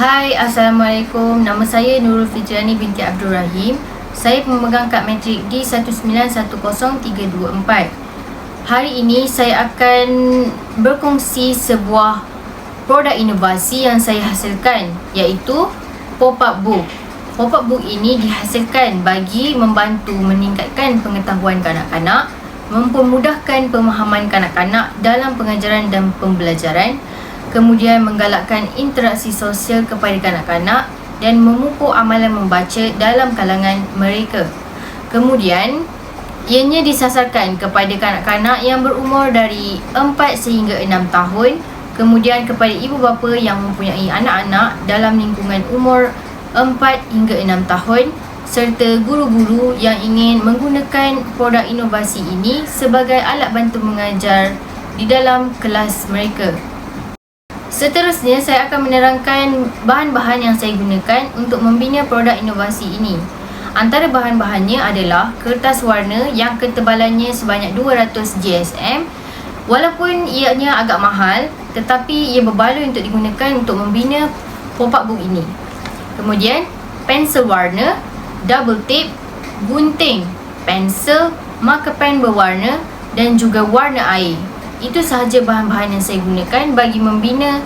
Hai, Assalamualaikum. Nama saya Nurul Fitriani binti Abdul Rahim. Saya pemegang kad matrik D1910324. Hari ini saya akan berkongsi sebuah produk inovasi yang saya hasilkan, iaitu pop-up book. Pop-up book ini dihasilkan bagi membantu meningkatkan pengetahuan kanak-kanak, mempermudahkan pemahaman kanak-kanak dalam pengajaran dan pembelajaran, kemudian menggalakkan interaksi sosial kepada kanak-kanak dan memupuk amalan membaca dalam kalangan mereka. Kemudian, ianya disasarkan kepada kanak-kanak yang berumur dari 4 sehingga 6 tahun, kemudian kepada ibu bapa yang mempunyai anak-anak dalam lingkungan umur 4 hingga 6 tahun, serta guru-guru yang ingin menggunakan produk inovasi ini sebagai alat bantu mengajar di dalam kelas mereka. Seterusnya, saya akan menerangkan bahan-bahan yang saya gunakan untuk membina produk inovasi ini. Antara bahan-bahannya adalah kertas warna yang ketebalannya sebanyak 200 GSM. Walaupun ianya agak mahal, tetapi ia berbaloi untuk digunakan untuk membina pop-up book ini. Kemudian, pensel warna, double tip, gunting, pensel, marker pen berwarna dan juga warna air. Itu sahaja bahan-bahan yang saya gunakan bagi membina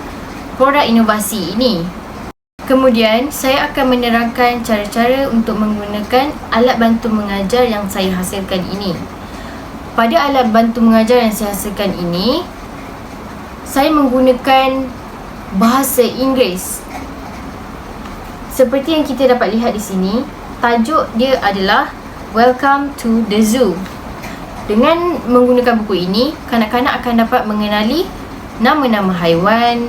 produk inovasi ini. Kemudian, saya akan menerangkan cara-cara untuk menggunakan alat bantu mengajar yang saya hasilkan ini. Pada alat bantu mengajar yang saya hasilkan ini, saya menggunakan bahasa Inggeris. Seperti yang kita dapat lihat di sini, tajuk dia adalah Welcome to the Zoo. Dengan menggunakan buku ini, kanak-kanak akan dapat mengenali nama-nama haiwan,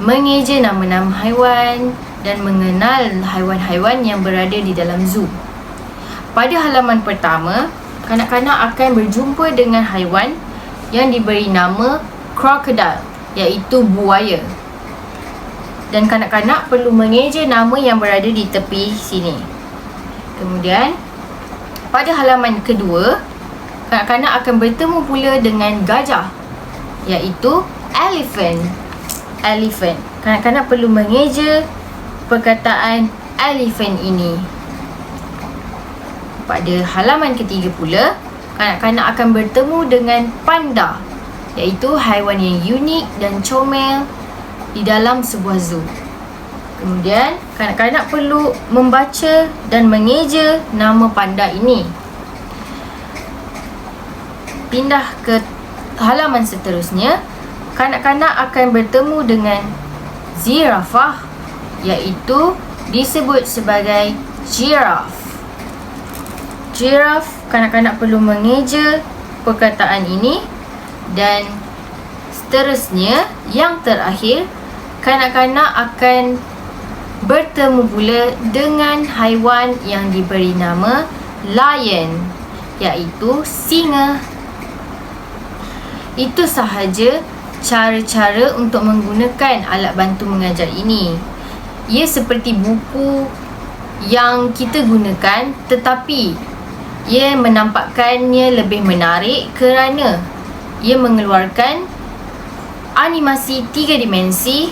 mengeja nama-nama haiwan dan mengenal haiwan-haiwan yang berada di dalam zoo. Pada halaman pertama, kanak-kanak akan berjumpa dengan haiwan yang diberi nama crocodile, iaitu buaya. Dan kanak-kanak perlu mengeja nama yang berada di tepi sini. Kemudian, pada halaman kedua, kanak-kanak akan bertemu pula dengan gajah, iaitu elephant. Kanak-kanak perlu mengeja perkataan elephant ini. Pada halaman ketiga pula, kanak-kanak akan bertemu dengan panda, iaitu haiwan yang unik dan comel di dalam sebuah zoo. Kemudian, kanak-kanak perlu membaca dan mengeja nama panda ini. Pindah ke halaman seterusnya, kanak-kanak akan bertemu dengan zirafah, iaitu disebut sebagai giraffe. Giraffe, kanak-kanak perlu mengeja perkataan ini. Dan seterusnya, yang terakhir, kanak-kanak akan bertemu pula dengan haiwan yang diberi nama lion, iaitu singa. Itu sahaja cara-cara untuk menggunakan alat bantu mengajar ini. Ia seperti buku yang kita gunakan, tetapi ia menampakkannya lebih menarik kerana ia mengeluarkan animasi 3 dimensi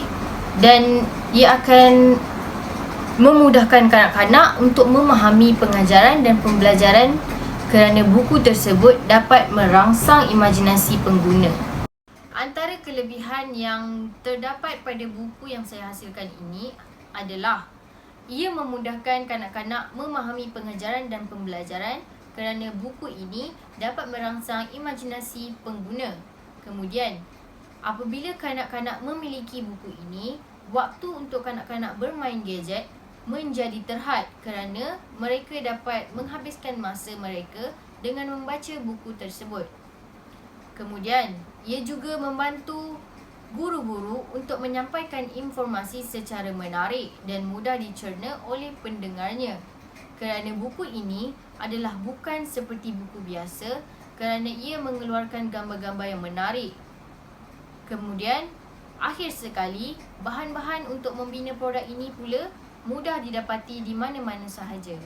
dan ia akan memudahkan kanak-kanak untuk memahami pengajaran dan pembelajaran kerana buku tersebut dapat merangsang imajinasi pengguna. Antara kelebihan yang terdapat pada buku yang saya hasilkan ini adalah ia memudahkan kanak-kanak memahami pengajaran dan pembelajaran kerana buku ini dapat merangsang imajinasi pengguna. Kemudian, apabila kanak-kanak memiliki buku ini, waktu untuk kanak-kanak bermain gadget menjadi terhad kerana mereka dapat menghabiskan masa mereka dengan membaca buku tersebut. Kemudian, ia juga membantu guru-guru untuk menyampaikan informasi secara menarik dan mudah dicerna oleh pendengarnya. Kerana buku ini adalah bukan seperti buku biasa kerana ia mengeluarkan gambar-gambar yang menarik. Kemudian, akhir sekali, bahan-bahan untuk membina produk ini pula mudah didapati di mana-mana sahaja.